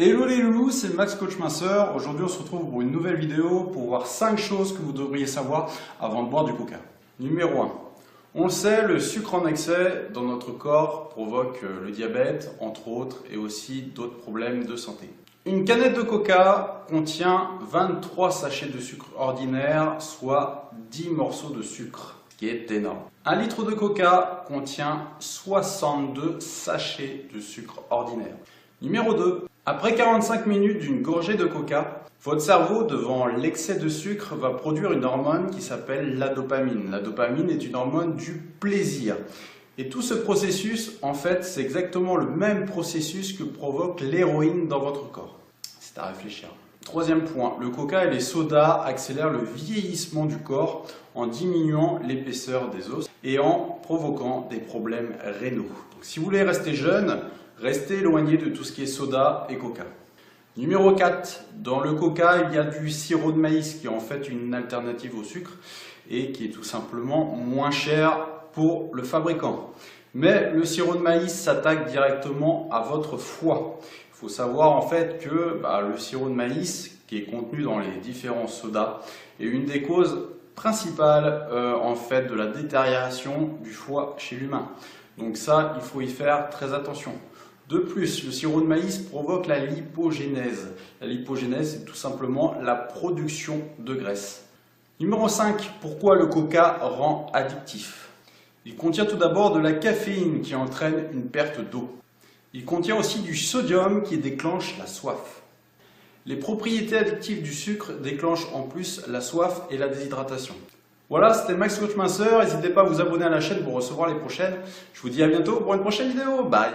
Hello les loulous, c'est Max Coach Minceur. Aujourd'hui on se retrouve pour une nouvelle vidéo pour voir 5 choses que vous devriez savoir avant de boire du coca. Numéro 1. On le sait, le sucre en excès dans notre corps provoque le diabète, entre autres, et aussi d'autres problèmes de santé. Une canette de coca contient 23 sachets de sucre ordinaire, soit 10 morceaux de sucre, ce qui est énorme. 1 litre de coca contient 62 sachets de sucre ordinaire. Numéro 2. Après 45 minutes d'une gorgée de coca, votre cerveau, devant l'excès de sucre, va produire une hormone qui s'appelle la dopamine. La dopamine est une hormone du plaisir. Et tout ce processus, en fait, c'est exactement le même processus que provoque l'héroïne dans votre corps. C'est à réfléchir. Troisième point, le coca et les sodas accélèrent le vieillissement du corps en diminuant l'épaisseur des os et en provoquant des problèmes rénaux. Donc, si vous voulez rester jeune, restez éloigné de tout ce qui est soda et coca. Numéro 4. Dans le coca, il y a du sirop de maïs qui est en fait une alternative au sucre et qui est tout simplement moins cher pour le fabricant. Mais le sirop de maïs s'attaque directement à votre foie. Il faut savoir en fait que le sirop de maïs qui est contenu dans les différents sodas est une des causes principales en fait de la détérioration du foie chez l'humain. Donc ça, il faut y faire très attention. De plus, le sirop de maïs provoque la lipogénèse. La lipogénèse, c'est tout simplement la production de graisse. Numéro 5. Pourquoi le coca rend addictif? Il contient tout d'abord de la caféine qui entraîne une perte d'eau. Il contient aussi du sodium qui déclenche la soif. Les propriétés addictives du sucre déclenchent en plus la soif et la déshydratation. Voilà, c'était Max Coach Minceur. N'hésitez pas à vous abonner à la chaîne pour recevoir les prochaines. Je vous dis à bientôt pour une prochaine vidéo. Bye!